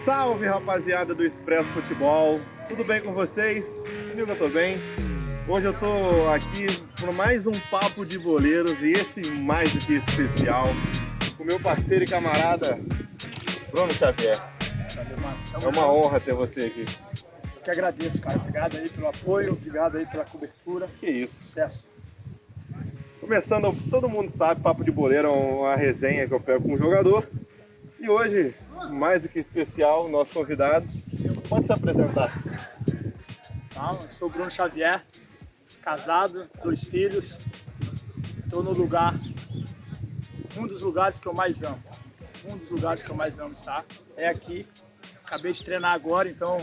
Salve, rapaziada do Expresso Futebol, tudo bem com vocês? Comigo eu tô bem. Hoje eu tô aqui para mais um papo de boleiros e esse mais do que especial com meu parceiro e camarada Bruno Xavier. Valeu, mano. É uma honra ter você aqui. Eu que agradeço, cara. Obrigado aí pelo apoio, obrigado aí pela cobertura. Que isso. Sucesso. Começando, todo mundo sabe, papo de boleiro é uma resenha que eu pego com um jogador. E hoje, mais do que especial, nosso convidado. Pode se apresentar. Então, eu sou o Bruno Xavier, casado, 2 filhos. Estou no lugar, um dos lugares que eu mais amo. Um dos lugares que eu mais amo estar é aqui. Acabei de treinar agora, então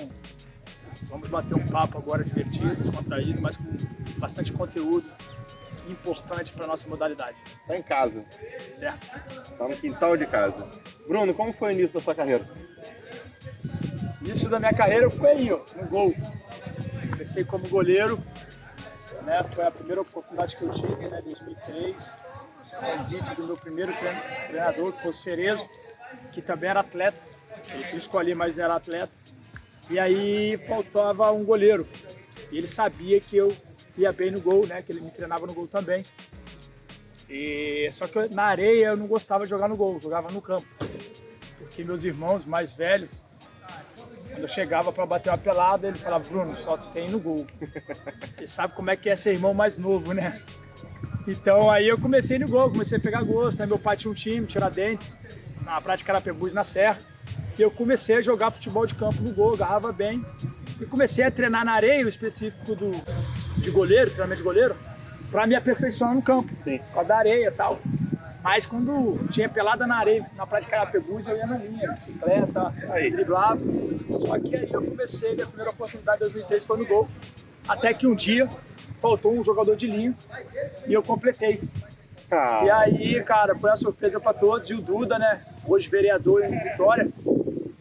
vamos bater um papo agora divertido, descontraído, mas com bastante conteúdo importante para a nossa modalidade. Tá em casa, Certo? tá no quintal de casa. Bruno, como foi o início da sua carreira? O início da minha carreira foi aí, ó, no gol. Comecei como goleiro, né? Foi a primeira oportunidade que eu tive, né? 2003. Convite do meu primeiro treinador, que foi o Cerezo, que também era atleta. Eu tinha escolhido, mas era atleta. E aí faltava um goleiro. E ele sabia que eu ia bem no gol, né? Que ele me treinava no gol também. Só que na areia eu não gostava de jogar no gol, eu jogava no campo. Porque meus irmãos mais velhos, quando eu chegava para bater uma pelada, ele falava: Bruno, só tem no gol. Você sabe como é que é ser irmão mais novo, né? Então aí eu comecei no gol, comecei a pegar gosto. Aí meu pai tinha um time, Tiradentes, na Prática Carapebus, na Serra. E eu comecei a jogar futebol de campo no gol, agarrava bem. E comecei a treinar na areia, o específico de goleiro, treinamento de goleiro, para me aperfeiçoar no campo, Sim. com a da areia e tal. Mas quando tinha pelada na areia, na Prática Carapebus, eu ia na linha, bicicleta, driblava. Só que aí eu comecei, minha primeira oportunidade em 2003 foi no gol. Até que um dia faltou um jogador de linha e eu completei. E aí, cara, foi uma surpresa para todos. E o Duda, né, hoje vereador em Vitória,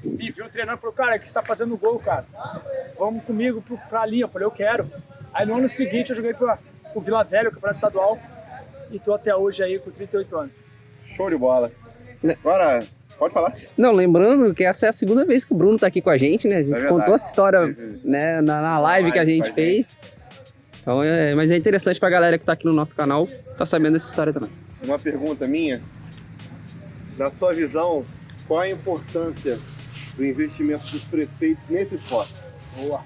me viu treinando e falou: cara, o que você tá fazendo no gol, cara? Vamos comigo pra linha. Eu falei: eu quero. Aí no ano seguinte eu joguei pro Vila Velha, o campeonato estadual, e tô até hoje aí com 38 anos. Show de bola. Agora, pode falar? Não, lembrando que essa é a segunda vez que o Bruno tá aqui com a gente, né? A gente verdade. contou essa história, né, na live que a gente fez. Então, mas é interessante pra galera que tá aqui no nosso canal, tá sabendo dessa história também. Uma pergunta minha. Na sua visão, qual a importância do investimento dos prefeitos nesse esporte? Boa.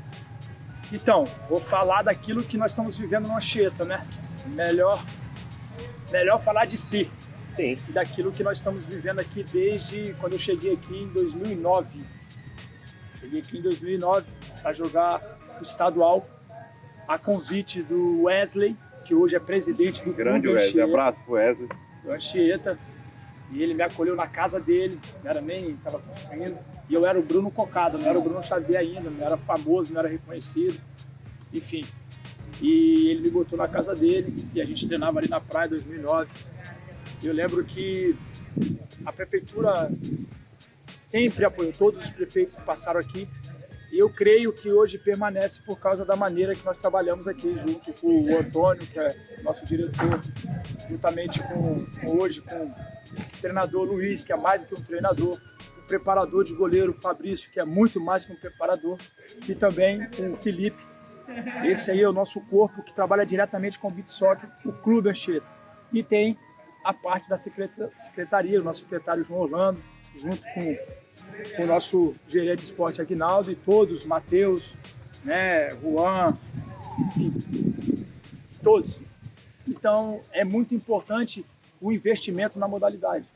Então, vou falar daquilo que nós estamos vivendo no Anchieta, né? Melhor falar de si. Sim. E daquilo que nós estamos vivendo aqui desde quando eu cheguei aqui em 2009. Cheguei aqui em 2009 para jogar o estadual, a convite do Wesley, que hoje é presidente do Grande clube Wesley. Anchieta, Abraço pro Wesley. do Anchieta. E ele me acolheu na casa dele, não era nem, estava construindo. E eu era o Bruno Cocada, não era o Bruno Xavier ainda, não era famoso, não era reconhecido, enfim. E ele me botou na casa dele e a gente treinava ali na praia em 2009. E eu lembro que a prefeitura sempre apoiou todos os prefeitos que passaram aqui. E eu creio que hoje permanece por causa da maneira que nós trabalhamos aqui, junto com o Antônio, que é nosso diretor, juntamente com o treinador Luiz, que é mais do que um treinador, o preparador de goleiro Fabrício, que é muito mais que um preparador, e também com o Felipe. Esse aí é o nosso corpo que trabalha diretamente com o Beach Soccer, o Clube Anchieta. E tem a parte da secretaria, o nosso secretário João Orlando, junto com o nosso gerente de esporte Aguinaldo e todos, Matheus, né, Juan, enfim, todos. Então é muito importante o investimento na modalidade.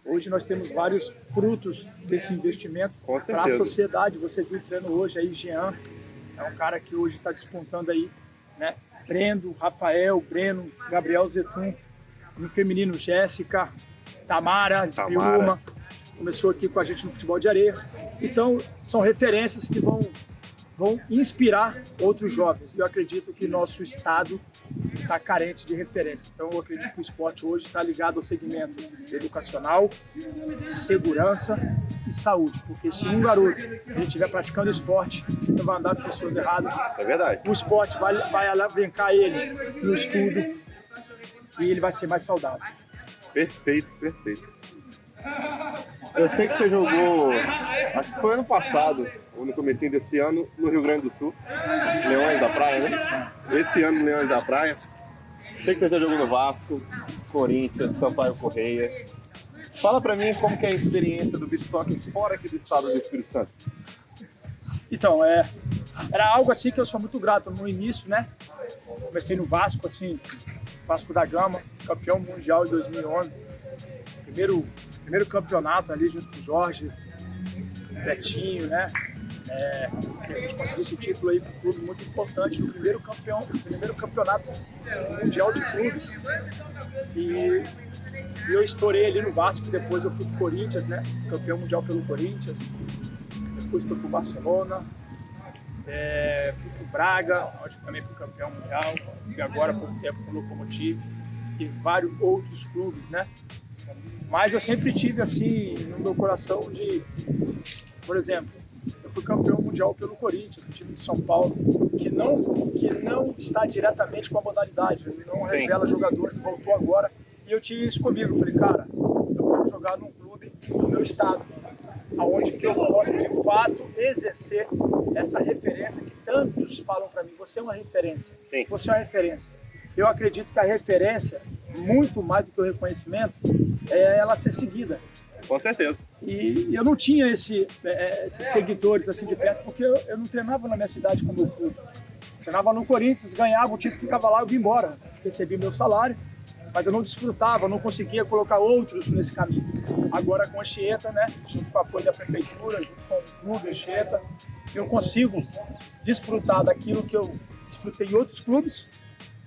Hoje nós temos vários frutos desse investimento para a sociedade. Você viu o treino hoje aí, Jean, é um cara que hoje está despontando aí, né? Brendo, Rafael, Breno, Gabriel Zetum, no feminino Jéssica, Tamara, de Piúma, começou aqui com a gente no futebol de areia. Então são referências que vão inspirar outros jovens. E eu acredito que nosso estado está carente de referência. Então eu acredito que o esporte hoje está ligado ao segmento educacional, segurança e saúde. Porque se um garoto estiver praticando esporte, não vai andar com pessoas erradas. É verdade. O esporte vai alavancar ele no estudo e ele vai ser mais saudável. Perfeito, perfeito. Eu sei que você jogou acho que foi ano passado, ou no comecinho desse ano, no Rio Grande do Sul. Leões da Praia, né? Esse ano, Leões da Praia. Sei que você já jogou no Vasco, Corinthians, Sampaio Correia. Fala pra mim como que é a experiência do beach soccer fora aqui do estado do Espírito Santo. Então, era algo assim que eu sou muito grato no início, né? Comecei no Vasco, assim, Vasco da Gama, campeão mundial em 2011. Primeiro campeonato ali junto com o Jorge, Betinho, né? A gente conseguiu esse título aí para o clube muito importante no primeiro campeonato mundial de clubes. E eu estourei ali no Vasco, depois eu fui pro Corinthians, né? Campeão mundial pelo Corinthians. Depois fui pro Barcelona, fui pro Braga, onde também fui campeão mundial. E agora há pouco tempo com o Lokomotiv e vários outros clubes, né? Mas eu sempre tive assim no meu coração de, por exemplo, eu fui campeão mundial pelo Corinthians, um time de São Paulo, que não está diretamente com a modalidade, ele não revela jogadores, voltou agora, e eu tinha isso comigo, eu falei, cara, eu quero jogar num clube do meu estado, aonde que eu posso de fato exercer essa referência que tantos falam para mim, você é uma referência, Sim. Você é uma referência. Eu acredito que a referência, muito mais do que o reconhecimento, é ela ser seguida. Com certeza. E eu não tinha esses seguidores assim de perto, porque eu não treinava na minha cidade como eu fui. Treinava no Corinthians, ganhava o título, ficava lá, eu vim embora. Recebi meu salário, mas eu não desfrutava, não conseguia colocar outros nesse caminho. Agora com a Anchieta, né, junto com o apoio da prefeitura, junto com o clube Anchieta, eu consigo desfrutar daquilo que eu desfrutei em outros clubes,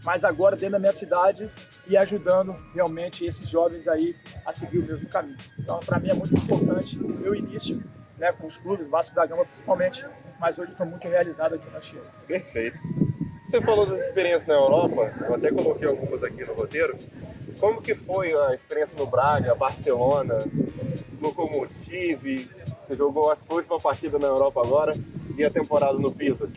mas agora dentro da minha cidade e ajudando realmente esses jovens aí a seguir o mesmo caminho. Então, para mim é muito importante o meu início, né, com os clubes, Vasco da Gama principalmente, mas hoje estou muito realizado aqui na Chile. Perfeito. Você falou das experiências na Europa, eu até coloquei algumas aqui no roteiro. Como que foi a experiência no Braga, Barcelona, Lokomotiv? Você jogou, acho que foi uma partida na Europa agora, e a temporada no Pisa?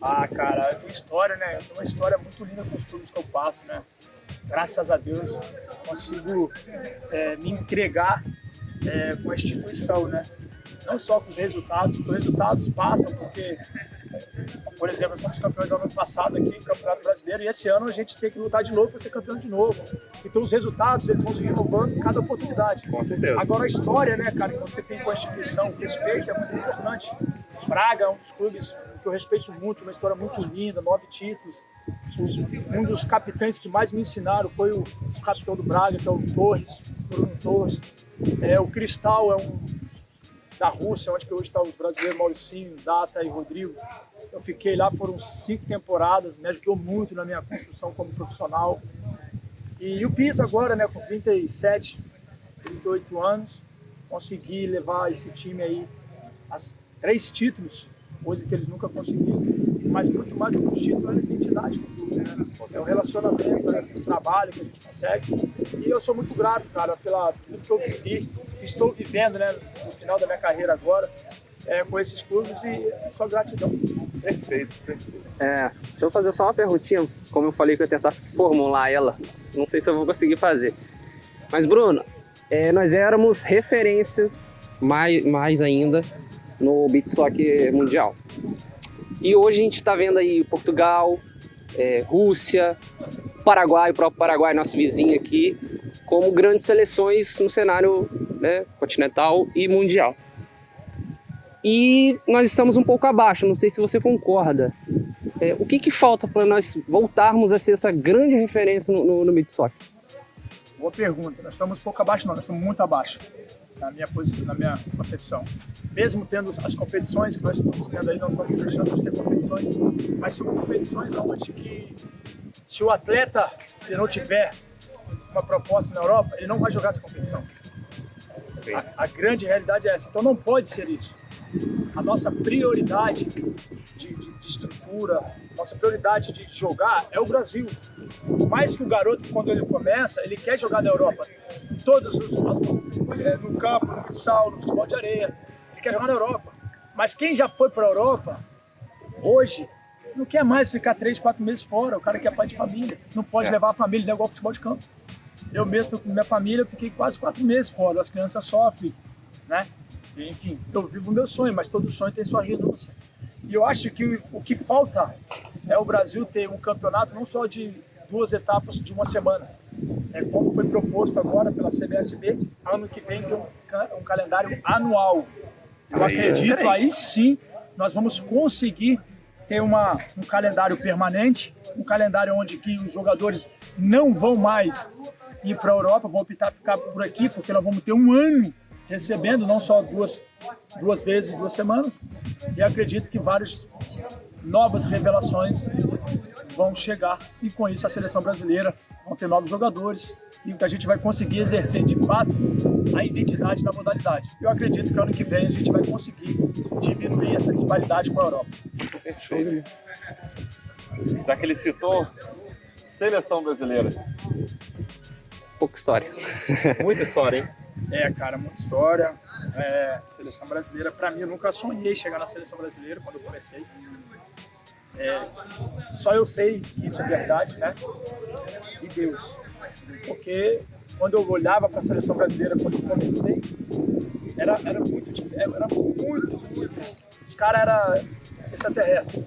Ah, cara, eu tenho história, né? Eu tenho uma história muito linda com os clubes que eu passo, né? Graças a Deus, consigo me entregar com a instituição, né? Não só com os resultados, porque os resultados passam, porque, por exemplo, nós somos campeões do ano passado aqui, no Campeonato Brasileiro, e esse ano a gente tem que lutar de novo para ser campeão de novo. Então os resultados, eles vão se renovando em cada oportunidade. Com certeza. Agora a história, né, cara, que você tem com a instituição, o respeito é muito importante. Braga é um dos clubes que eu respeito muito, uma história muito linda, 9 títulos. Um dos capitães que mais me ensinaram foi o capitão do Braga, que é o Bruno Torres. O Cristal é da Rússia, onde que hoje estão os brasileiros, Mauricinho, Data e Rodrigo. Eu fiquei lá, foram 5 temporadas, me ajudou muito na minha construção como profissional. E o Pisa agora, né, com 37, 38 anos, consegui levar esse time aí a 3 títulos, coisa que eles nunca conseguiram. Mas muito mais do que os títulos é a identidade do clube, né? É o relacionamento, é o trabalho que a gente consegue. E eu sou muito grato, cara, pela tudo que eu vivi, que estou vivendo, né, no final da minha carreira agora, com esses clubes, e só gratidão. Perfeito. Deixa eu fazer só uma perguntinha, como eu falei que eu ia tentar formular ela, não sei se eu vou conseguir fazer. Mas, Bruno, nós éramos referências, mais ainda, no beach soccer mundial. E hoje a gente está vendo aí Portugal, Rússia, Paraguai, o próprio Paraguai, nosso vizinho aqui, como grandes seleções no cenário, né, continental e mundial. E nós estamos um pouco abaixo, não sei se você concorda. O que falta para nós voltarmos a ser essa grande referência no beach soccer? Boa pergunta. Nós estamos um pouco abaixo, não, nós estamos muito abaixo, na minha concepção. Mesmo tendo as competições que nós estamos tendo aí, não estamos deixando de ter competições, mas são competições onde que, se o atleta ele não tiver uma proposta na Europa, ele não vai jogar essa competição. A grande realidade é essa. Então não pode ser isso. A nossa prioridade de estrutura, nossa prioridade de jogar é o Brasil. Mais que o garoto, quando ele começa, ele quer jogar na Europa. No campo, no futsal, no futebol de areia, ele quer jogar na Europa. Mas quem já foi para a Europa, hoje, não quer mais ficar 3, 4 meses fora. O cara que é pai de família, não pode levar a família, não é igual futebol de campo. Eu mesmo, com minha família, fiquei quase 4 meses fora, as crianças sofrem, né? Enfim, eu vivo o meu sonho, mas todo sonho tem sua renúncia. E eu acho que o que falta é o Brasil ter um campeonato não só de 2 etapas de uma semana, como foi proposto agora pela CBSB, ano que vem ter um calendário anual. Eu acredito, aí sim, nós vamos conseguir ter um calendário permanente, um calendário onde que os jogadores não vão mais ir para a Europa, vão optar ficar por aqui, porque nós vamos ter um ano recebendo, não só duas vezes, 2 semanas, e acredito que várias novas revelações vão chegar, e com isso a seleção brasileira vão ter novos jogadores, e a gente vai conseguir exercer de fato a identidade na modalidade. Eu acredito que ano que vem a gente vai conseguir diminuir essa disparidade com a Europa. Perfeito. Já que ele citou seleção brasileira. Pouca história. Muita história, hein? Cara, muita história. Seleção brasileira, para mim, eu nunca sonhei chegar na seleção brasileira quando eu comecei. Só eu sei que isso é verdade, né? E Deus. Porque quando eu olhava para a seleção brasileira, quando eu comecei, era muito diferente, era muito. Os caras eram extraterrestres.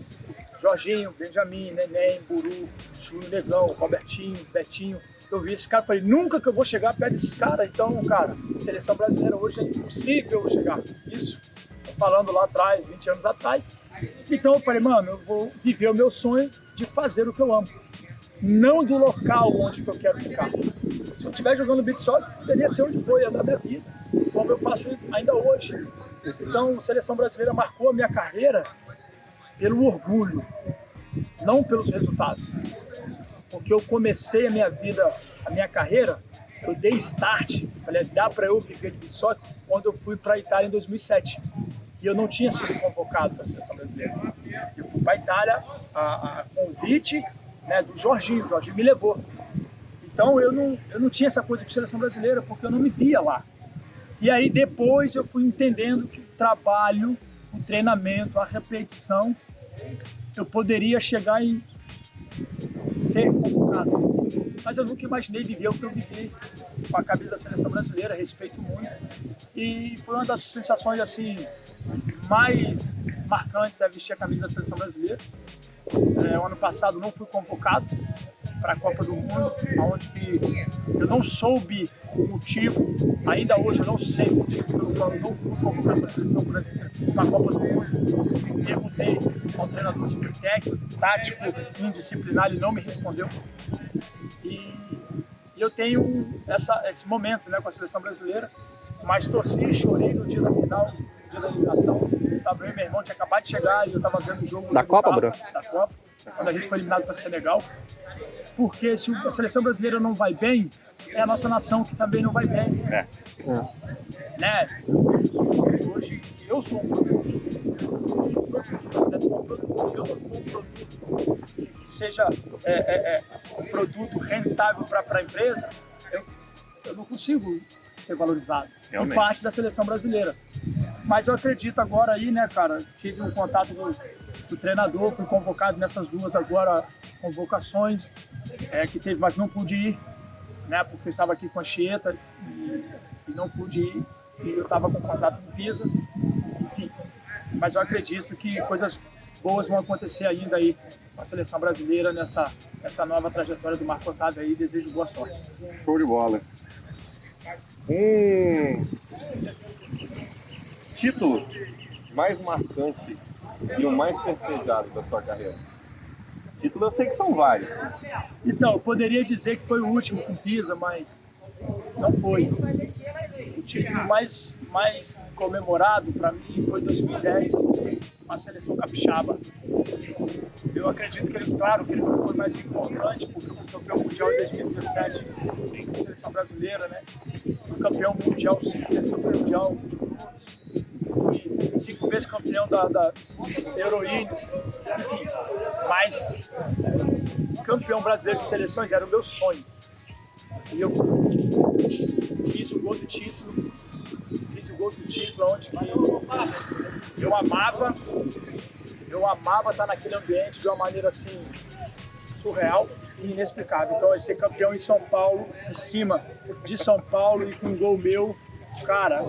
Jorginho, Benjamin, Neném, Buru, Júlio Negão, Robertinho, Betinho. Eu vi esse cara e falei, nunca que eu vou chegar perto desses caras. Então, cara, seleção brasileira hoje é impossível eu chegar. Isso, falando lá atrás, 20 anos atrás. Então eu falei, mano, eu vou viver o meu sonho de fazer o que eu amo. Não do local onde que eu quero ficar. Se eu estiver jogando beach soccer, poderia ser onde foi, da minha vida, como eu faço ainda hoje. Então, a seleção brasileira marcou a minha carreira pelo orgulho, não pelos resultados. Porque eu comecei a minha vida, a minha carreira, eu dei start, falei, dá para eu viver de beach soccer quando eu fui para a Itália em 2007. E eu não tinha sido convocado para a seleção brasileira. Eu fui para a Itália a convite, né, do Jorginho. O Jorginho me levou. Então eu não tinha essa coisa de seleção brasileira, porque eu não me via lá. E aí depois eu fui entendendo que o trabalho, o treinamento, a repetição, eu poderia chegar em ser convocado. Mas eu nunca imaginei viver o que eu vivi com a camisa da seleção brasileira, respeito muito. E foi uma das sensações assim mais marcantes é vestir a camisa da seleção brasileira. O ano passado não fui convocado para a Copa do Mundo, onde que eu não soube o motivo, ainda hoje eu não sei o motivo pelo qual eu não fui convocado para a seleção brasileira para a Copa do Mundo. Perguntei ao treinador se foi técnico, tático, indisciplinar, ele não me respondeu. E eu tenho esse momento, né, com a seleção brasileira, mas torci e chorei no dia da final, no dia da eliminação. Eu e meu irmão tinha acabado de chegar e eu estava vendo o jogo da Copa, Bruno? Da Copa, quando a gente foi eliminado para Senegal. Porque se a seleção brasileira não vai bem, é a nossa nação que também não vai bem. Né? Hoje eu sou um produto. Se eu não for um produto que seja um produto rentável para a empresa, eu não consigo ser valorizado. Em parte da seleção brasileira. Mas eu acredito agora aí, né, cara? Tive um contato do treinador, fui convocado nessas 2 agora convocações que teve, mas não pude ir, né? Porque eu estava aqui com a Chieta e não pude ir. E eu estava com contato com o Pisa, enfim. Mas eu acredito que coisas boas vão acontecer ainda aí com a seleção brasileira nessa nova trajetória do Marco Otávio aí. Desejo boa sorte. Show de bola. Título mais marcante e o mais festejado da sua carreira? Título eu sei que são vários. Então, eu poderia dizer que foi o último com Pisa, mas não foi. O título mais comemorado para mim foi 2010, com a seleção capixaba. Eu acredito que claro que ele não foi mais importante, porque eu fui campeão mundial em 2017, com a seleção brasileira, né? Fui campeão mundial, 5 vezes campeão mundial de clubes. Fui 5 vezes campeão da Euroínis, enfim. Mas campeão brasileiro de seleções era o meu sonho. E eu fiz o gol do título, onde eu amava estar naquele ambiente de uma maneira assim surreal e inexplicável. Então, ser campeão em São Paulo, em cima de São Paulo e com um gol meu, cara,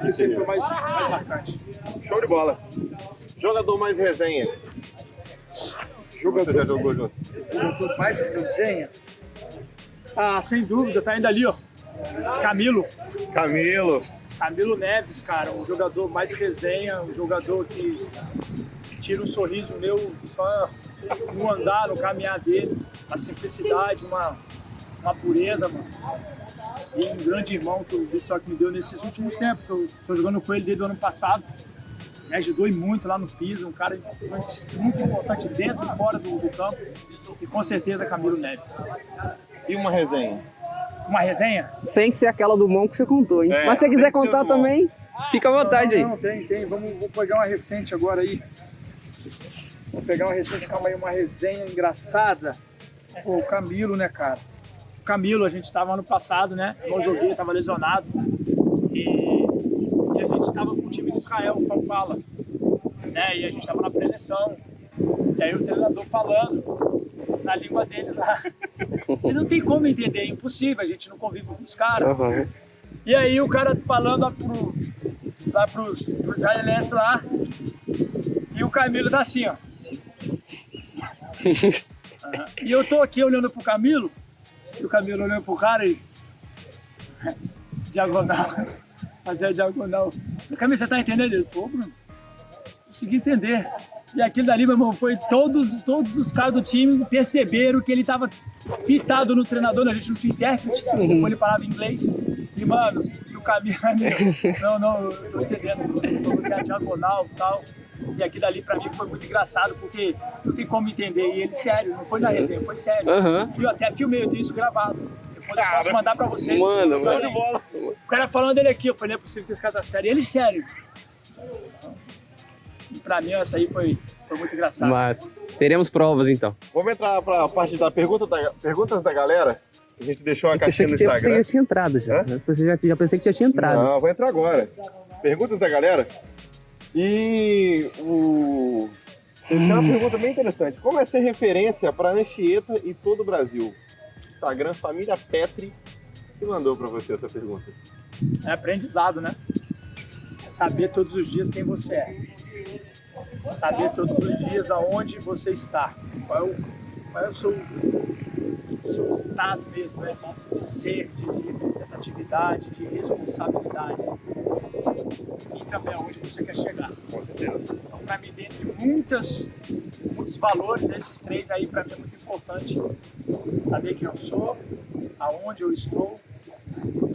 esse foi mais marcante. Show de bola. Jogador mais resenha. Você já jogou junto? Jogador mais resenha? Ah, sem dúvida, tá ainda ali, ó. Camilo Neves, cara, um jogador mais resenha, um jogador que tira um sorriso meu só no andar, no caminhar dele, uma simplicidade, uma pureza, mano. E um grande irmão que o Vitor me deu nesses últimos tempos, que eu tô jogando com ele desde o ano passado. Me ajudou muito lá no piso, um cara muito importante dentro e fora do campo. E com certeza Camilo Neves. E uma resenha? Uma resenha? Sem ser aquela do Mon que você contou, hein? Mas se você quiser contar também, fica à vontade aí. Não, tem. Vou pegar uma recente agora aí. Vou pegar uma recente, calma aí, uma resenha engraçada. Pô, o Camilo, né, cara? O Camilo, a gente tava ano passado, né? Eu não joguei, tava lesionado. E a gente tava com o time de Israel, o Falfala. Né? E a gente tava na pré-eleição. E aí o treinador falando na língua deles lá. E não tem como entender, é impossível, a gente não convive com os caras. Uhum. E aí o cara falando lá pros israelenses lá, e o Camilo tá assim, ó. E eu tô aqui olhando pro Camilo, e o Camilo olhando pro cara e... diagonal, fazer a diagonal. Camilo, você tá entendendo? Ele, pô, Bruno, consegui entender. E aquilo dali, meu irmão, foi todos os caras do time perceberam que ele estava pitado no treinador, a gente não tinha intérprete, ele falava inglês. E, mano, e o Camilo, não, eu tô entendendo, ele falou que é a diagonal e tal. E aquilo dali pra mim foi muito engraçado, porque não tem como entender. E ele, sério, não foi na resenha, foi sério. Eu até filmei, eu tenho isso gravado. Depois eu posso mandar pra vocês. Manda. O cara falando dele aqui, eu falei, não é possível que esse cara tá sério. E ele, sério. Pra mim, essa aí foi muito engraçado. Mas teremos provas, então. Vamos entrar para a parte da perguntas da galera. A gente deixou uma caixinha no Eu pensei Instagram. que já tinha entrado já. Já pensei que já tinha entrado. Não, vou entrar agora. Perguntas da galera. E tem uma pergunta bem interessante. Como é ser referência para Anchieta e todo o Brasil? Instagram Família Petri que mandou para você essa pergunta. É aprendizado, né? É saber todos os dias quem você é. Saber todos os dias aonde você está. Qual é o seu estado mesmo, né? De ser, de representatividade, de responsabilidade. E também aonde você quer chegar. Com certeza. Então, para mim, dentre muitos valores, esses três aí, para mim é muito importante saber quem eu sou, aonde eu estou,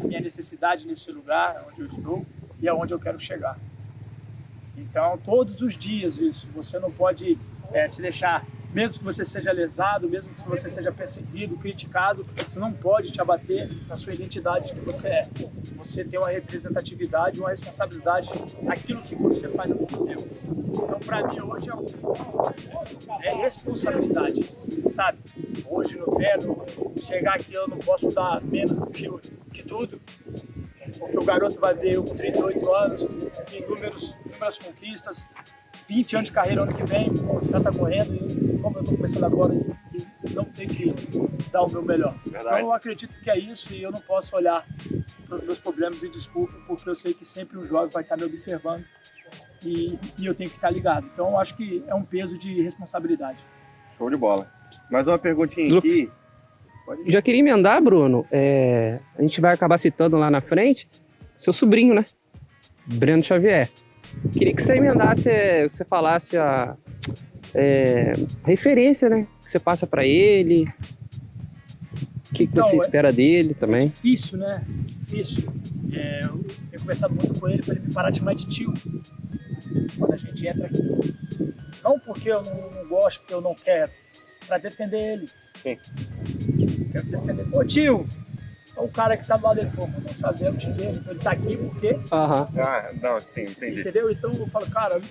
minha necessidade nesse lugar, onde eu estou e aonde eu quero chegar. Então, todos os dias isso, você não pode se deixar, mesmo que você seja lesado, mesmo que você seja perseguido, criticado, isso não pode te abater na sua identidade que você é. Você tem uma representatividade, uma responsabilidade naquilo que você faz há muito tempo. Então, para mim, hoje é responsabilidade, sabe? Hoje no treino, chegar aqui eu não posso dar menos do que tudo. Porque o garoto vai ver eu com 38 anos, inúmeras conquistas, 20 anos de carreira ano que vem, como esse cara tá correndo, e como eu tô começando agora, e não tem que dar o meu melhor. Verdade. Então eu acredito que é isso e eu não posso olhar para os meus problemas e desculpa, porque eu sei que sempre um jovem vai estar me observando e eu tenho que estar ligado. Então eu acho que é um peso de responsabilidade. Show de bola. Mais uma perguntinha aqui. Já queria emendar, Bruno, a gente vai acabar citando lá na frente seu sobrinho, né? Breno Xavier. Queria que você emendasse, que você falasse a referência, né? Que você passa pra ele, o que você espera dele também. Difícil, né? Difícil. Eu tenho conversado muito com ele para ele me parar de chamar de tio quando a gente entra aqui. Não porque eu não gosto, porque eu não quero, para defender ele. Sim. Quero defender. Ô tio, é o cara que tá do lado dele, pô, não tá vendo o tio dele, então ele tá aqui porque. Aham. Ah, não, sim, entendi. Entendeu? Então eu falo, cara,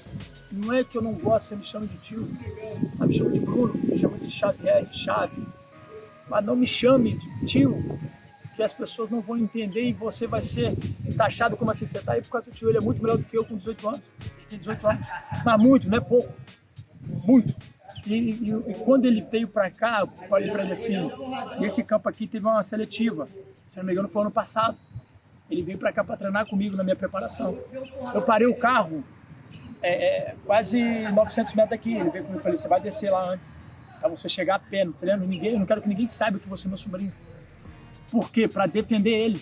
não é que eu não gosto, você me chama de tio, mas me chama de Bruno, me chama de Xavier, de Chave, mas não me chame de tio, que as pessoas não vão entender e você vai ser taxado como assim, você tá aí por causa do tio, ele é muito melhor do que eu com 18 anos, ele tem 18 anos, mas muito, não é pouco, muito. E quando ele veio para cá, eu falei para ele assim, esse campo aqui teve uma seletiva, se não me engano foi ano passado, Ele veio para cá para treinar comigo na minha preparação. Eu parei o carro quase 900 metros daqui. Ele veio comigo e falei, você vai descer lá antes, para você chegar a pé no treino. Eu não quero que ninguém saiba que você é meu sobrinho. Por quê? Para defender ele.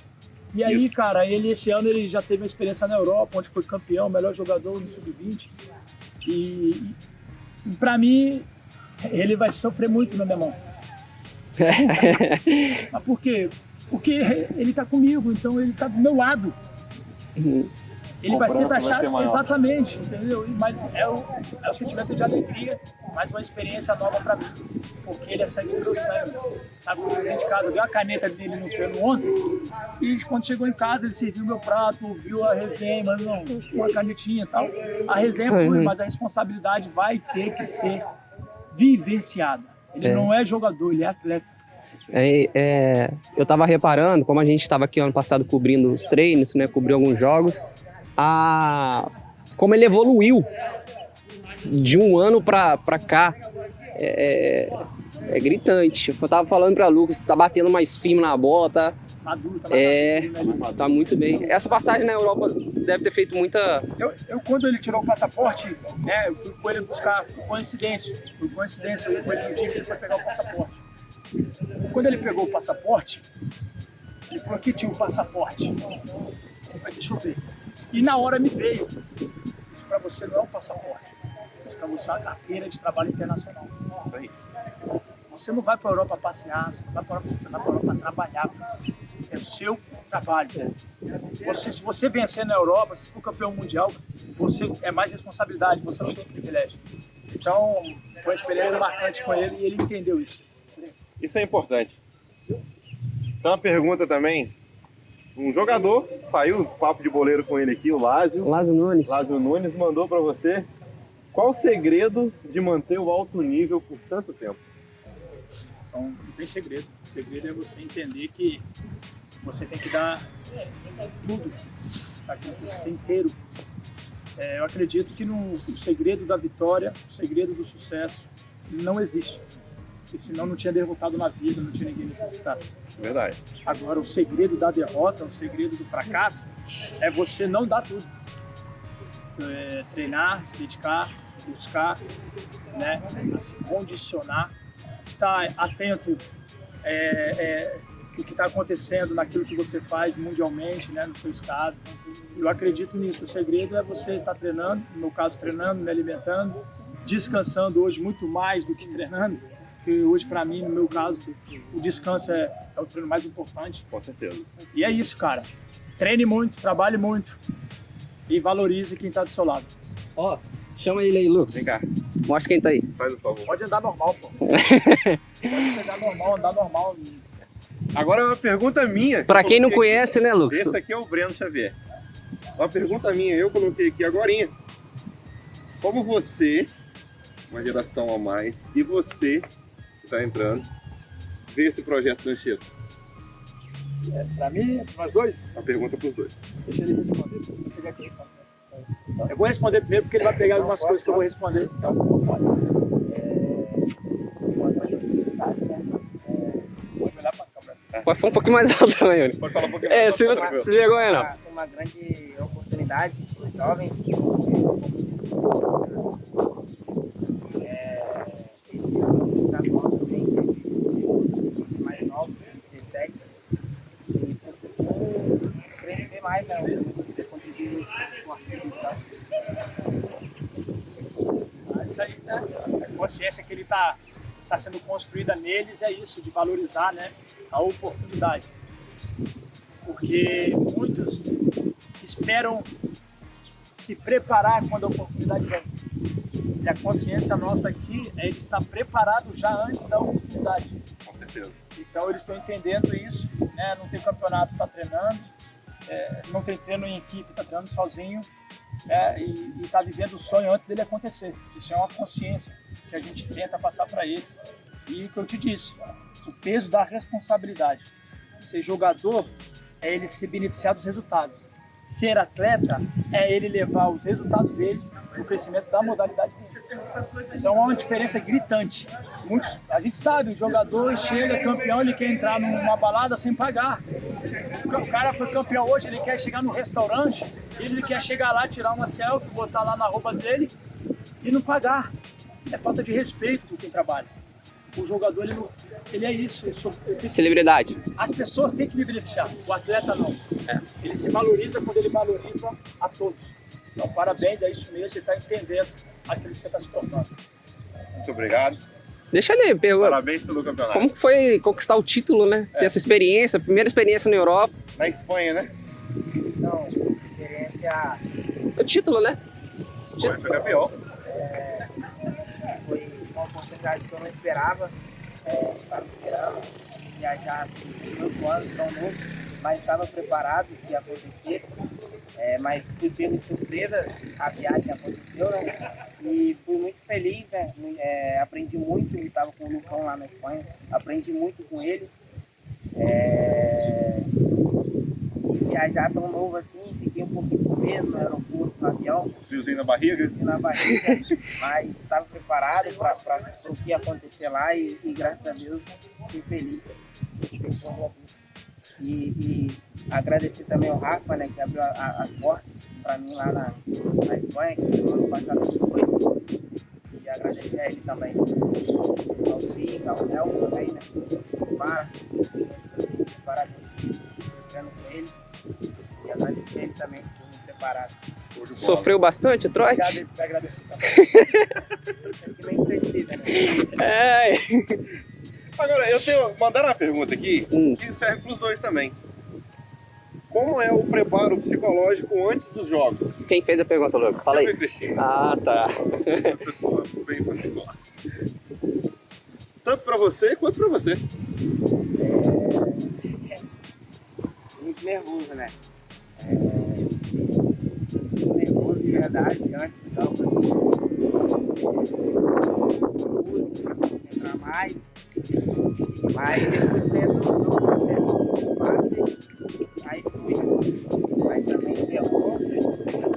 E aí, cara, esse ano ele já teve uma experiência na Europa, onde foi campeão, melhor jogador no Sub-20. E para mim, ele vai sofrer muito na minha mão. Mas por quê? Porque ele tá comigo, então ele tá do meu lado. Ele vai ser taxado, exatamente, entendeu? Mas é o sentimento de alegria, mas uma experiência nova para mim, porque ele é sangue do meu sangue. Sabe, quando eu de casa, eu dei uma caneta dele no treino ontem, e quando chegou em casa ele serviu meu prato, viu a resenha, mas não, uma canetinha e tal. A resenha foi, mas a responsabilidade vai ter que ser vivenciada. Ele não é jogador, ele é atleta. Eu tava reparando, como a gente estava aqui ano passado cobrindo os treinos, né, cobriu alguns jogos, como ele evoluiu de um ano pra cá, é gritante. Eu tava falando pra Lucas, tá batendo mais firme na bola, tá? Maduro, tá muito bem. Essa passagem na Europa deve ter feito muita... Eu quando ele tirou o passaporte, né, eu fui com ele buscar, por coincidência, eu fui com ele no dia que ele foi pegar o passaporte. Quando ele pegou o passaporte, ele falou que tinha o passaporte. Eu falei, deixa eu ver. E na hora me veio, isso para você não é um passaporte, isso para você é uma carteira de trabalho internacional. Você não vai para a Europa passear, você vai para a Europa trabalhar. É o seu trabalho. Se você vencer na Europa, se for campeão mundial, você é mais responsabilidade, você não tem privilégio. Então, foi uma experiência marcante com ele e ele entendeu isso. Isso é importante. Então, uma pergunta também. Um jogador, saiu papo de boleiro com ele aqui, o Lázio Nunes. Lázio Nunes mandou para você. Qual o segredo de manter o alto nível por tanto tempo? Não tem segredo. O segredo é você entender que você tem que dar tudo, aquilo que você inteiro. Eu acredito que o segredo da vitória, o segredo do sucesso, não existe. Porque senão não tinha derrotado na vida, não tinha ninguém necessitado. Verdade. Agora, o segredo da derrota, o segredo do fracasso, é você não dar tudo. Treinar, se dedicar, buscar, né, se condicionar, estar atento o que está acontecendo naquilo que você faz mundialmente, né, no seu estado. Eu acredito nisso. O segredo é você estar treinando, no meu caso treinando, me alimentando, descansando hoje muito mais do que treinando, porque hoje para mim, no meu caso, o descanso é o treino mais importante. Com certeza. E é isso, cara. Treine muito, trabalhe muito e valorize quem está do seu lado. Ó, chama ele aí, Lucas. Vem cá. Mostra quem tá aí. Faz o favor. Pode andar normal, pô. Pode pegar normal, andar normal. Agora uma pergunta minha. Pra quem não conhece, né, Lucas? Esse aqui é o Breno Xavier. Uma pergunta minha, eu coloquei aqui agorinha. Como você, uma geração a mais, e você, que está entrando, vê esse projeto do Anchieta? Pra mim, para nós dois? Uma pergunta para os dois. Deixa ele responder. Você quer que eu responda? Eu vou responder primeiro porque ele vai pegar algumas coisas que eu vou responder. Então, pode olhar pra câmera. Pode falar um pouquinho mais alto também, Yuri. Pode falar um pouquinho mais. Se vergonha não. Uma grande oportunidade para os jovens. Esse ano está falando também teve mais novos, 17, e conseguiu crescer mais, né? Ter contribuído no esporte, sabe? Isso aí, né? A consciência que ele está sendo construída neles é isso, de valorizar, né, a oportunidade. Porque muitos esperam se preparar quando a oportunidade vem. E a consciência nossa aqui é ele estar preparado já antes da oportunidade. Com certeza. Então eles estão entendendo isso, né? Não tem campeonato, está treinando, não tem treino em equipe, está treinando sozinho, e está vivendo o sonho antes dele acontecer. Isso é uma consciência que a gente tenta passar para eles. E o que eu te disse, o peso da responsabilidade. Ser jogador é ele se beneficiar dos resultados. Ser atleta é ele levar os resultados dele no crescimento da modalidade dele. Então há uma diferença gritante. A gente sabe, o jogador chega campeão, ele quer entrar numa balada sem pagar. O cara foi campeão hoje, ele quer chegar no restaurante, ele quer chegar lá, tirar uma selfie, botar lá na roupa dele e não pagar. É falta de respeito com quem trabalha. O jogador, ele é isso. Celebridade. As pessoas têm que me beneficiar, o atleta não. Ele se valoriza quando ele valoriza a todos. Então, parabéns, é isso mesmo, você está entendendo aquilo que você está se tornando. Muito obrigado. Deixa ele perguntar. Parabéns pelo campeonato. Como foi conquistar o título, né? Ter essa experiência, primeira experiência na Europa. Na Espanha, né? Então, experiência O título, né? Foi campeão. foi uma oportunidade que eu não esperava. Estava esperando viajar assim, 8 anos, tão novo, mas estava preparado se acontecesse. Mas fui pego de surpresa, a viagem aconteceu, né? E fui muito feliz, né? Aprendi muito, eu estava com o Lucão lá na Espanha, aprendi muito com ele. Viajar tão novo assim, fiquei um pouquinho com medo no aeroporto, no avião. Friozinho na barriga. Na barriga, mas estava preparado para o que ia acontecer lá e graças a Deus fui feliz. E agradecer também ao Rafa, né, que abriu as portas para mim lá na Espanha, que no ano passado não foi. E agradecer a ele também. Ao Cris, ao Léo também, né? Parabéns, treinando com ele. E agradecer a ele também por me preparar. Sofreu bastante o trote? Obrigado por agradecer também. Isso aqui nem precisa, né? Agora, mandaram uma pergunta aqui que serve para os dois também. Como é o preparo psicológico antes dos jogos? Quem fez a pergunta, Lucas? Fala aí. Cristina. Ah, tá. Professor, bem particular. Tanto para você quanto para você. Muito nervoso, né? Nervoso de verdade, antes do jogo, assim. Para concentrar mais. Mas depois você entrou no jogo, você espaço, aí fui. Mas também encerrou.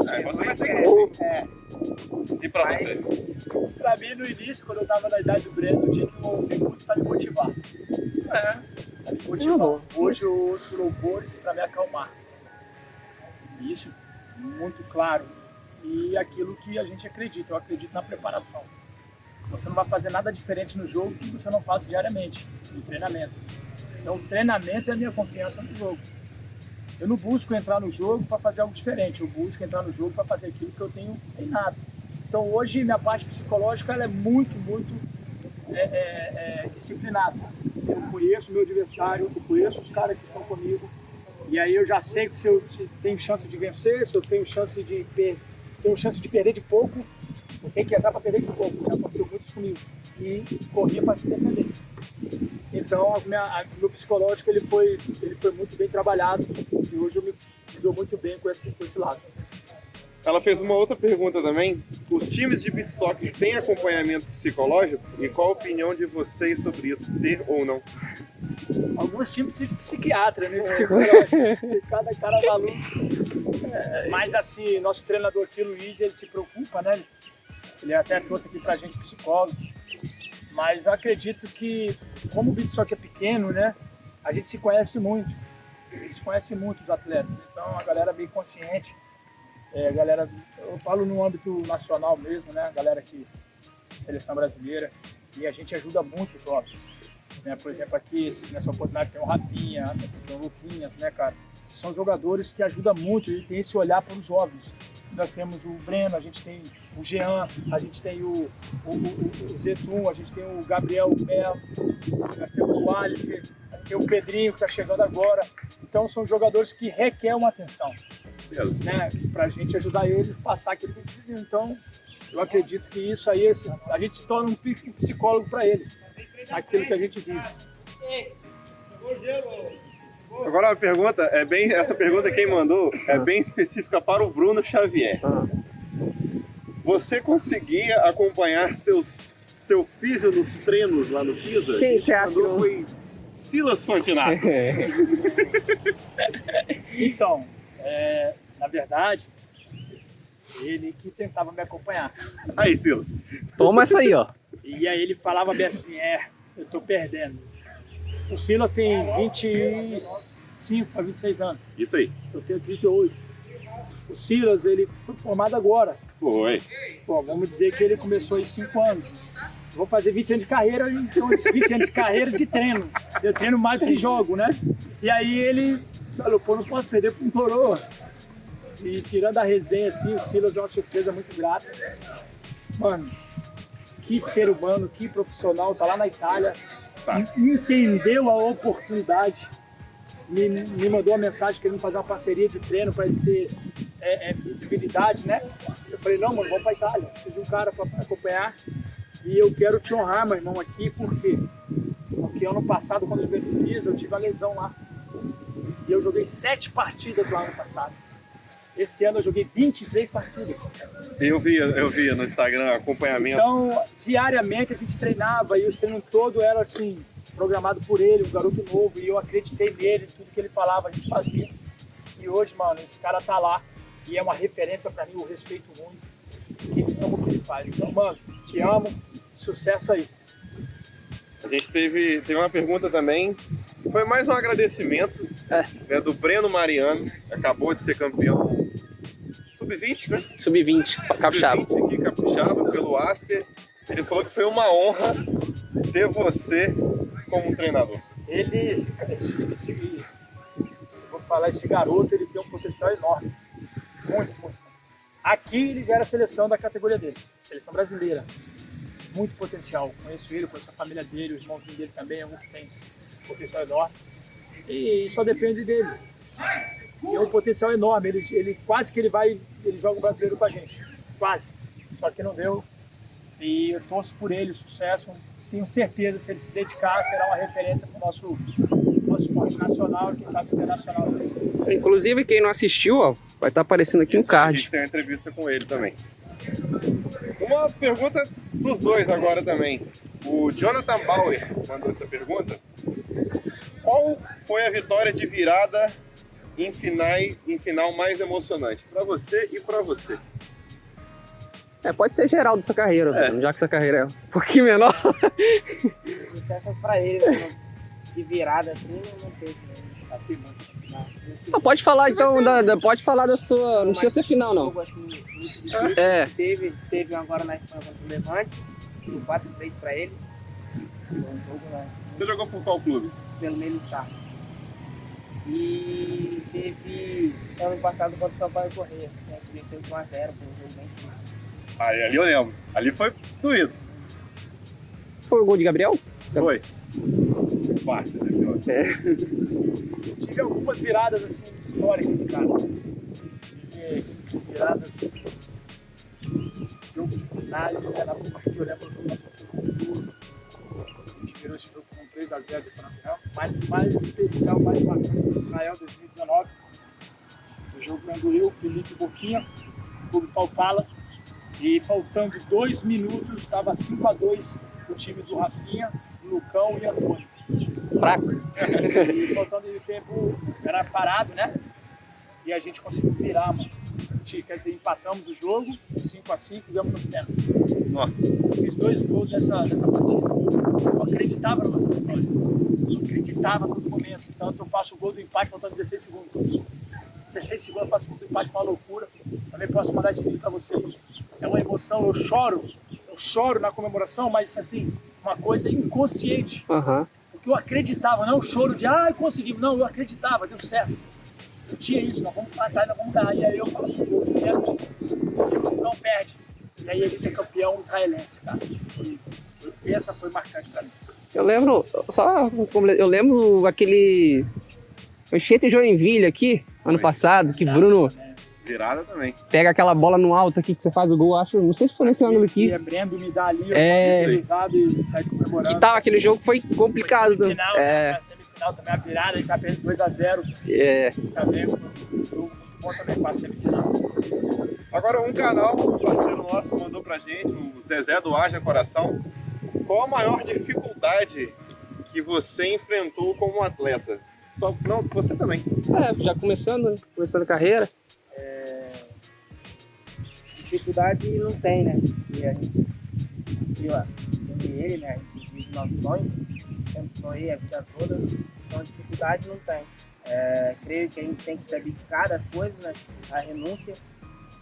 Aí você vai ter que... E para Mas- você? Pra mim, no início, quando eu tava na idade do Breno, eu tinha que ouvir música pra me motivar. Pra me motivar. Hoje eu ouço louvores pra me acalmar. Isso, muito claro. E aquilo que a gente acredita, eu acredito na preparação. Você não vai fazer nada diferente no jogo que você não faça diariamente, no treinamento. Então o treinamento é a minha confiança no jogo. Eu não busco entrar no jogo para fazer algo diferente, eu busco entrar no jogo para fazer aquilo que eu tenho treinado. Então hoje minha parte psicológica ela é muito disciplinada. Eu conheço o meu adversário, eu conheço os caras que estão comigo, e aí eu já sei se eu tenho chance de vencer, se eu tenho chance de perder de pouco, eu tenho que entrar para perder de pouco, já aconteceu muito isso comigo, e corria para se defender. Então meu psicológico ele foi muito bem trabalhado, e hoje eu me dou muito bem com esse lado. Ela fez uma outra pergunta também. Os times de beach soccer têm acompanhamento psicológico? E qual a opinião de vocês sobre isso? Ter ou não? Alguns times precisam de psiquiatra, né? Psicológico. Cada cara maluco. Mas assim, nosso treinador aqui, Luiz, ele se preocupa, né? Ele até trouxe aqui pra gente psicólogo. Mas eu acredito que, como o beach soccer é pequeno, né? A gente se conhece muito. Eles conhecem muito os atletas. Então a galera é bem consciente. Galera, eu falo no âmbito nacional mesmo, né? A galera aqui, seleção brasileira, e a gente ajuda muito os jovens. Né? Por exemplo, aqui nessa oportunidade tem o Rafinha, tem o Luquinhas, né, cara? São jogadores que ajudam muito, e tem esse olhar para os jovens. Nós temos o Breno, a gente tem o Jean, a gente tem o Zetum, a gente tem o Gabriel Melo, nós temos o Alifer, tem o Pedrinho que está chegando agora. Então são jogadores que requerem uma atenção, né? Para a gente ajudar eles a passar aquilo que a gente viu. Então eu acredito que isso aí, a gente se torna um psicólogo para eles, aquilo que a gente vive. Agora a pergunta essa pergunta quem mandou é bem específica para o Bruno Xavier. Você conseguia acompanhar seu físio nos treinos lá no Pisa? Quem você acha que não... foi Silas Fontinato? Então, na verdade, Ele que tentava me acompanhar. Aí, Silas. Toma essa aí, ó. E aí ele falava bem assim, eu tô perdendo. O Silas tem 25 a 26 anos. Isso aí. Eu tenho 38. O Silas, ele foi formado agora. Foi. Bom, vamos dizer que ele começou em 5 anos. Vou fazer 20 anos de carreira, então 20 anos de carreira de treino. Eu treino mais do que jogo, né? E aí ele falou, pô, não posso perder para um coroa. E tirando a resenha assim, o Silas é uma surpresa muito grata. Mano, que ser humano, que profissional, tá lá na Itália, Tá. entendeu a oportunidade, me mandou uma mensagem querendo fazer uma parceria de treino para ele ter visibilidade, né? Eu falei, não, mano, vamos pra Itália, preciso de um cara para acompanhar e eu quero te honrar, meu irmão, aqui, por quê? Porque ano passado, quando eu joguei no Pisa, eu tive a lesão lá e eu joguei 7 partidas lá ano passado. Esse ano eu joguei 23 partidas. Eu via no Instagram acompanhamento. Então, diariamente a gente treinava e os treinos todos eram assim, programado por ele, um garoto novo, e eu acreditei nele, tudo que ele falava a gente fazia. E hoje, mano, esse cara tá lá e é uma referência pra mim, eu respeito muito, que amo o que ele faz. Então, mano, te amo, sucesso aí. A gente teve uma pergunta também, foi mais um agradecimento né, do Breno Mariano, que acabou de ser campeão Sub-20, né? Sub-20, capixaba. Sub-20 aqui, capixaba, pelo Aster. Ele falou que foi uma honra ter você como treinador. Ele, vou falar, esse garoto, ele tem um potencial enorme, muito, muito. Aqui ele já era a seleção da categoria dele, seleção brasileira. Muito potencial, conheço ele, conheço a família dele, o irmãozinho dele também, é um que tem potencial enorme. E só depende dele. E é um potencial enorme, ele quase que ele joga o brasileiro com a gente, quase. Só que não deu. E eu torço por ele, sucesso. Tenho certeza, se ele se dedicar, será uma referência para o nosso esporte nacional e quem sabe internacional. Inclusive, quem não assistiu, ó, vai estar aparecendo aqui um A card. gente tem uma entrevista com ele também. Uma pergunta pros dois agora também. O Jonathan Bauer mandou essa pergunta. Qual foi a vitória de virada em final mais emocionante? Para você e para você. Pode ser geral da sua carreira, já que essa carreira é um pouquinho menor. Certo pra ele, né? De virada assim, não teve. Pode falar então, pode falar da sua. Não precisa ser final, não. Jogo, assim, muito difícil. Teve agora na Espanha contra o Levante, 4-3 pra eles. Foi um jogo, né? Você jogou por qual clube? Pelo Melistar. E teve ano passado contra o São Paulo e Correia, né, que venceu de 1-0, foi um jogo bem difícil. Ali eu lembro. Ali foi doído. Foi o gol de Gabriel? Foi. Fácil desse ano. Tive algumas viradas assim, históricas, cara. Viradas. Jogo final, eu lembro do jogo da Portugal. A gente virou esse jogo com 3-0 depois na final. Mais especial, mais marcante do Israel 2019. O jogo Canguil, o Felipe Boquinha, o Clube Falfala. E faltando 2 minutos, estava 5-2 o time do Rafinha, Lucão e Antônio. Fraco. E faltando o tempo, era parado, né? E a gente conseguiu virar, mano. Quer dizer, empatamos o jogo, 5-5, ganhamos nos pênaltis. Eu fiz 2 gols nessa partida. Eu acreditava na nossa vitória. Eu acreditava no momento. Tanto eu faço o gol do empate faltando 16 segundos. 16 segundos eu faço o gol do empate, foi uma loucura. Também posso mandar esse vídeo pra vocês. É uma emoção, eu choro na comemoração, mas assim, uma coisa inconsciente. Porque eu acreditava, não é um choro de conseguimos, não, eu acreditava, deu certo. Eu tinha isso, nós vamos matar, nós vamos ganhar. E aí eu faço o gol do pênalti e o não perde. E aí ele é campeão israelense, cara. Essa foi marcante pra mim. Eu lembro aquele Enchente em Joinville aqui, ano passado, que Bruno Virada também. pega aquela bola no alto aqui que você faz o gol, acho, não sei se foi nesse ângulo aqui. E Brendo me dá ali, e sai comemorando. Que tal, aquele jogo foi complicado. Foi semifinal, a semifinal também, a virada, a gente tá perdendo 2-0. Também foi um jogo muito bom também pra semifinal. Agora um canal, um parceiro nosso mandou pra gente, o Zezé do Haja Coração. Qual a maior dificuldade que você enfrentou como atleta? Não, você também. Já começando a carreira. dificuldade não tem, né? E a gente, eu e ele, né? A gente vive nosso sonho, sempre sonhei a vida toda, então dificuldade não tem. Creio que a gente tem que se abdicar das coisas, né? A renúncia,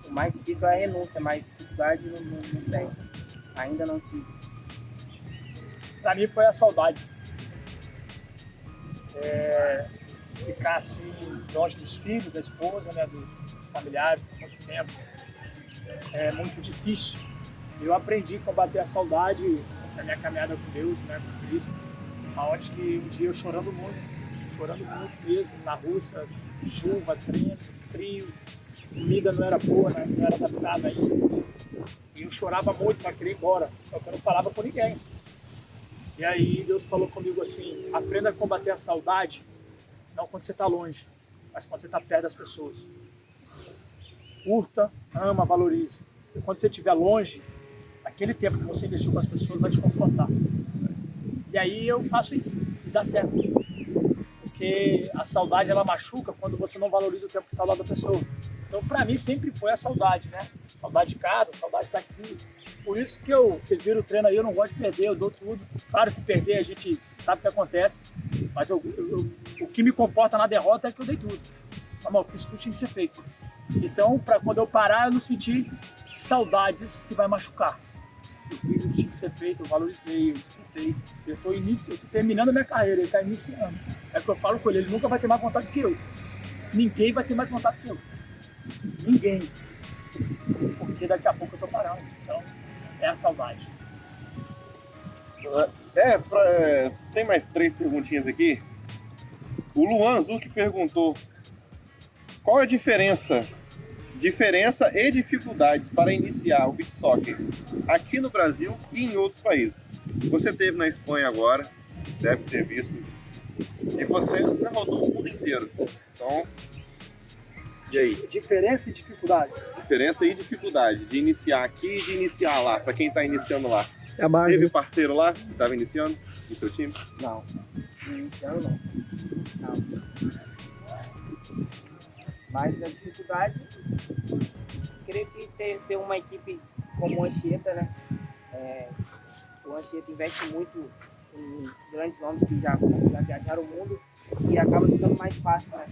o mais difícil é a renúncia, mas dificuldade não tem. Ainda não tive. Pra mim foi a saudade. Ficar assim, longe dos filhos, da esposa, né, dos familiares por muito tempo, é muito difícil. Eu aprendi a combater a saudade na minha caminhada com Deus, né, com Cristo, aonde que um dia eu chorando muito mesmo, na Rússia, chuva, treino, frio, comida não era boa, né, não era adaptada ainda. E eu chorava muito para querer ir embora, só que eu não falava com ninguém. E aí Deus falou comigo assim, aprenda a combater a saudade, não quando você está longe, mas quando você está perto das pessoas. Curta, ama, valorize. E quando você estiver longe, aquele tempo que você investiu com as pessoas vai te confortar. E aí eu faço isso, e dá certo. Porque a saudade, ela machuca quando você não valoriza o tempo que está ao lado da pessoa. Então, para mim, sempre foi a saudade, né? Saudade de casa, saudade daqui. Por isso que vocês viram o treino aí, eu não gosto de perder, eu dou tudo. Claro que perder a gente sabe o que acontece, mas o que me conforta na derrota é que eu dei tudo. Eu fiz o que tinha que ser feito. Então, quando eu parar, eu não sentir saudades que vai machucar. Eu fiz o que tinha que ser feito, eu valorizei, eu desfrutei. Eu estou terminando a minha carreira, ele está iniciando. É o que eu falo com ele nunca vai ter mais vontade que eu. Ninguém vai ter mais vontade que eu. Ninguém. Porque daqui a pouco eu tô parando. Então, é a saudade. Tem mais 3 perguntinhas aqui. O Luan Zuc perguntou: qual é a diferença e dificuldades para iniciar o beach soccer aqui no Brasil e em outros países? Você esteve na Espanha agora, deve ter visto, e você já rodou o mundo inteiro. Então, e aí? Diferença e dificuldade. Diferença e dificuldade de iniciar aqui e de iniciar lá, para quem está iniciando lá. É a base. Teve parceiro lá que estava iniciando no seu time? Não. Iniciando não. Mas a dificuldade, creio que ter uma equipe como o Anchieta, né? O Anchieta investe muito em grandes nomes que já viajaram o mundo e acaba ficando mais fácil, né?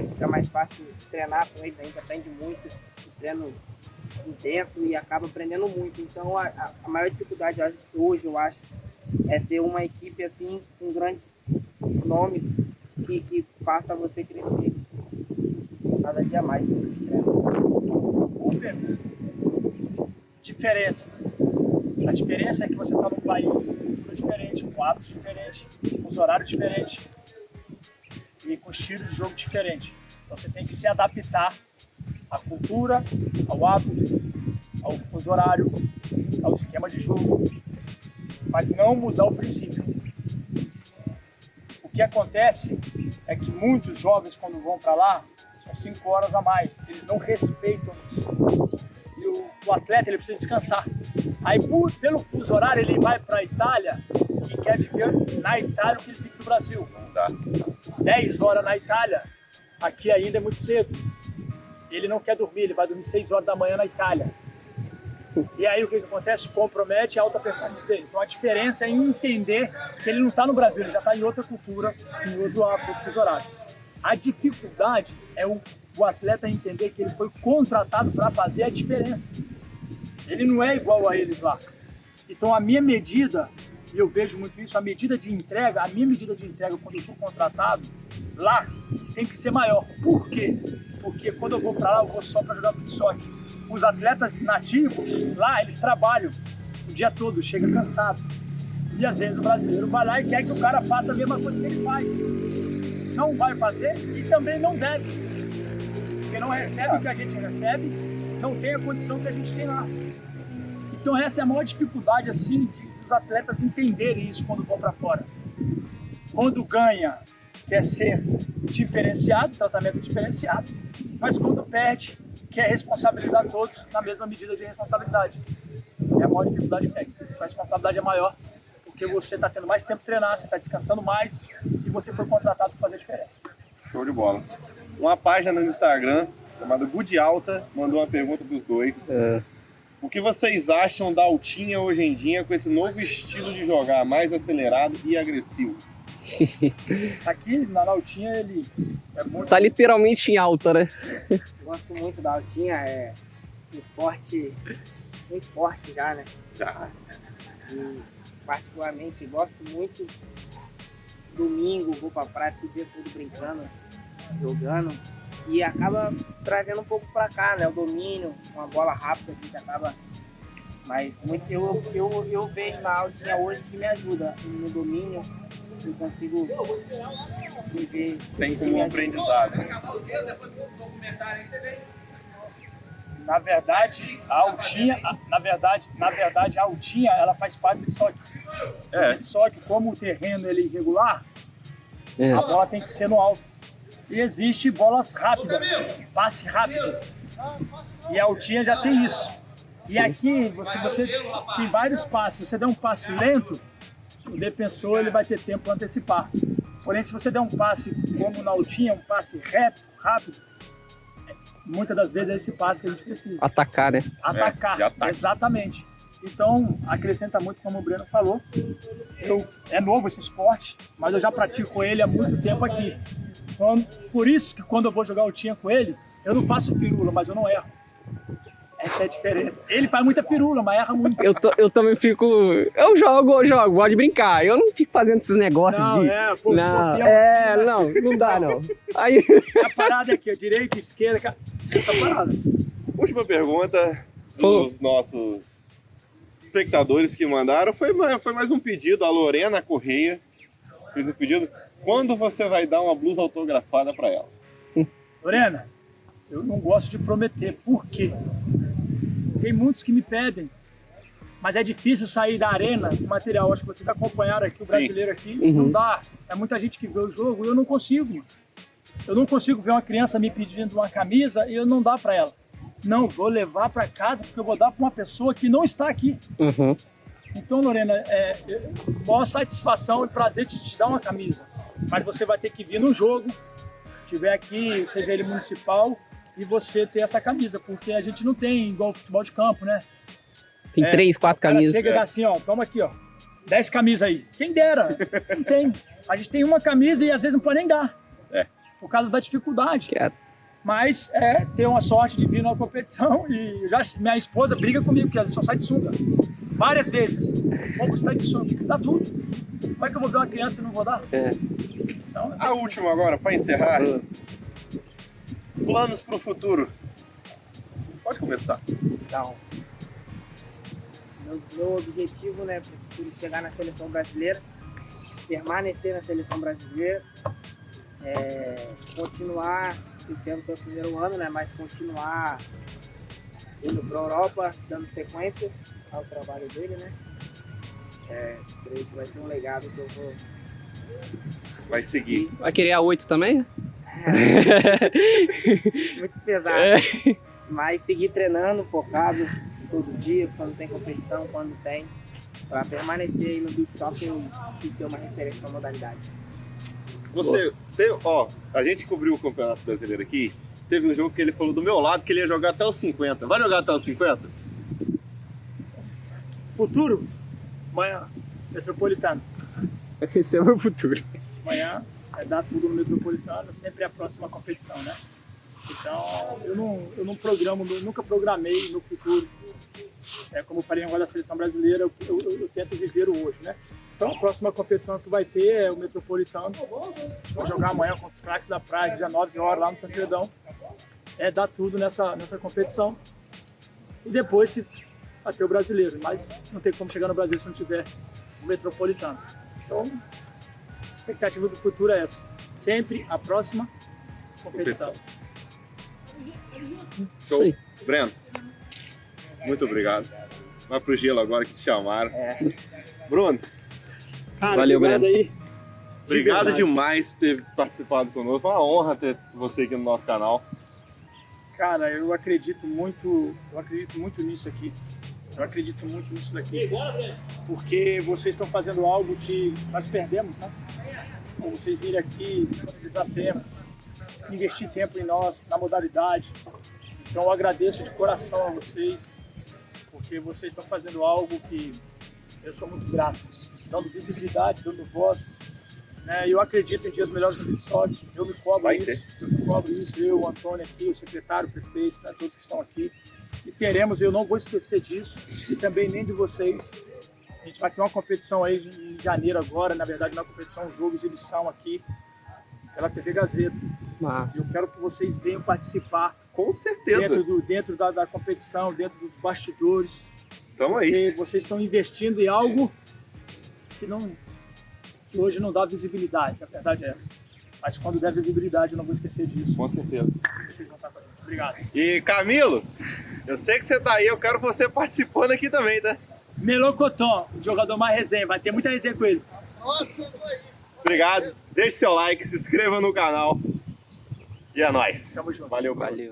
Fica mais fácil treinar com eles, a gente aprende muito, treino intenso e acaba aprendendo muito. Então a maior dificuldade hoje, eu acho, é ter uma equipe assim com grandes nomes que faça você crescer cada dia mais. Boa pergunta. Diferença. A diferença é que você está num país diferente, com hábitos diferentes, com fuso horário diferente e com estilo de jogo diferente. Então você tem que se adaptar à cultura, ao hábito, ao fuso horário, ao esquema de jogo, mas não mudar o princípio. O que acontece é que muitos jovens, quando vão para lá, são 5 horas a mais, eles não respeitam isso. E o atleta, ele precisa descansar. Aí, pelo fuso horário, ele vai para a Itália e quer viver na Itália o que ele vive no Brasil. Não dá. 10 horas na Itália, aqui ainda é muito cedo. Ele não quer dormir, ele vai dormir 6 horas da manhã na Itália. E aí o que acontece? Compromete a alta performance dele. Então a diferença é em entender que ele não está no Brasil, ele já está em outra cultura, em outro hábito, outro fuso horário. A dificuldade é o atleta entender que ele foi contratado para fazer a diferença. Ele não é igual a eles lá. Então a minha medida, e eu vejo muito isso, a minha medida de entrega quando eu sou contratado lá tem que ser maior. Por quê? Porque quando eu vou para lá, eu vou só para jogar beach soccer. Os atletas nativos lá, eles trabalham o dia todo, chega cansado. E às vezes o brasileiro vai lá e quer que o cara faça a mesma coisa que ele faz. Não vai fazer e também não deve. Porque não recebe o que a gente recebe, não tem a condição que a gente tem lá. Então essa é a maior dificuldade assim, dos atletas entenderem isso quando vão para fora. Quando ganha, quer ser diferenciado, tratamento diferenciado, mas quando perde, quer responsabilizar todos na mesma medida de responsabilidade. É a maior dificuldade que tem. A responsabilidade é maior porque você está tendo mais tempo de treinar, você está descansando mais e você foi contratado para fazer diferença. Show de bola. Uma página no Instagram chamado Good Alta, mandou uma pergunta para os dois. O que vocês acham da Altinha hoje em dia com esse novo estilo de jogar mais acelerado e agressivo? Aqui na Altinha ele é muito... Tá literalmente em alta, né? Gosto muito da Altinha, é um esporte já, né? Já. E particularmente gosto muito. Domingo vou pra praia, fico o dia todo brincando, jogando. E acaba trazendo um pouco pra cá, né? O domínio, uma bola rápida, a gente acaba... Mas muito, eu vejo na Altinha hoje que me ajuda no domínio. Eu consigo viver. Tem como um aprendizado. Na verdade, a Altinha, ela faz parte do soccer. Só que como o terreno ele é irregular, a bola tem que ser no alto. E existe bolas rápidas, passe rápido. E a Altinha já tem isso. E aqui, você tem vários passes. Se você der um passe lento, o defensor ele vai ter tempo para antecipar. Porém, se você der um passe como na Altinha, um passe reto, rápido, muitas das vezes é esse passe que a gente precisa. Atacar, né? Atacar, exatamente. Então, acrescenta muito, como o Breno falou. É novo esse esporte, mas eu já pratico ele há muito tempo aqui. Por isso que quando eu vou jogar Altinha com ele, eu não faço firula, mas eu não erro. Essa é a diferença. Ele faz muita firula, mas erra muito. Eu também fico... Eu jogo, gosto de brincar. Eu não fico fazendo esses negócios não, de... Não dá não. Aí... A parada aqui, direita, esquerda, essa parada. Última pergunta dos nossos espectadores que mandaram foi mais um pedido. A Lorena Correia fez um pedido. Quando você vai dar uma blusa autografada para ela? Lorena, eu não gosto de prometer. Por quê? Tem muitos que me pedem, mas é difícil sair da arena com material. Acho que vocês acompanharam aqui, o brasileiro aqui, não dá. É muita gente que vê o jogo e eu não consigo, mano. Eu não consigo ver uma criança me pedindo uma camisa e eu não dar para ela. Não, vou levar para casa porque eu vou dar para uma pessoa que não está aqui. Então, Lorena, maior satisfação e prazer de te dar uma camisa. Mas você vai ter que vir no jogo, tiver aqui, seja ele municipal, e você ter essa camisa, porque a gente não tem igual futebol de campo, né? Tem 3, 4 camisas. Chega e dá assim, ó, toma aqui, ó, 10 camisas aí. Quem dera, não tem. A gente tem uma camisa e às vezes não pode nem dar, por causa da dificuldade. Mas ter uma sorte de vir numa competição e minha esposa briga comigo, porque a gente só sai de sunga. Várias vezes. Vamos estar de sunga, dá tudo. Como é que eu vou ver uma criança e não vou dar? Então, a última agora, para encerrar. Planos para o futuro. Pode começar. Então, meu objetivo, né, para o futuro é chegar na seleção brasileira, permanecer na seleção brasileira, continuar, esse ano foi o primeiro ano, né, mas continuar indo para a Europa, dando sequência ao trabalho dele, né. Creio que vai ser um legado que eu vou... Vai seguir. Vai querer a 8 também? Muito pesado, mas seguir treinando, focado todo dia, quando tem competição, quando tem, para permanecer aí no beach soccer e ser uma referência para a modalidade. Você a gente cobriu o Campeonato Brasileiro aqui, teve um jogo que ele falou do meu lado que ele ia jogar até os 50. Vai jogar até os 50? Futuro? Amanhã, Metropolitano. Esse é o meu futuro. Amanhã vai dar tudo no Metropolitano, sempre é a próxima competição, né? Então, eu não programo, nunca programei no futuro. Como eu falei agora da seleção brasileira, eu tento viver o hoje, né? Então, a próxima competição que vai ter é o Metropolitano. Vou jogar amanhã contra os craques da praia, 19 horas, lá no Tancredão. Dar tudo nessa competição. E depois até o brasileiro. Mas não tem como chegar no Brasil se não tiver o Metropolitano. Então, a expectativa do futuro é essa. Sempre a próxima competição. Show. Breno, muito obrigado. Vai pro gelo agora que te chamaram. Bruno. Cara, valeu, Breno. Aí. Obrigado demais por ter participado conosco. Foi uma honra ter você aqui no nosso canal. Cara, eu acredito muito nisso aqui. Eu acredito muito nisso daqui. Porque vocês estão fazendo algo que nós perdemos, né? Vocês virem aqui, disponibilizar tempo, investir tempo em nós, na modalidade. Então eu agradeço de coração a vocês, porque vocês estão fazendo algo que eu sou muito grato, dando visibilidade, dando voz. Né? Eu acredito em dias melhores do Vidsog, eu me cobro isso, eu, o Antônio aqui, o secretário, o prefeito, né, todos que estão aqui. E teremos, eu não vou esquecer disso, e também nem de vocês. A gente vai ter uma competição aí em janeiro agora, na verdade uma competição, um jogo, exibição aqui, pela TV Gazeta. Mas... Eu quero que vocês venham participar. Com certeza. Dentro da competição, dentro dos bastidores. Tamo aí. Porque vocês estão investindo em algo que hoje não dá visibilidade, a verdade é essa. Mas quando der visibilidade, eu não vou esquecer disso. Com certeza. Vocês vão estar com a gente. Obrigado. E Camilo, eu sei que você tá aí, eu quero você participando aqui também, tá? Melocotão, o jogador mais resenha, vai ter muita resenha com ele. Obrigado, deixe seu like, se inscreva no canal. E é nóis. Tamo junto. Valeu. Valeu.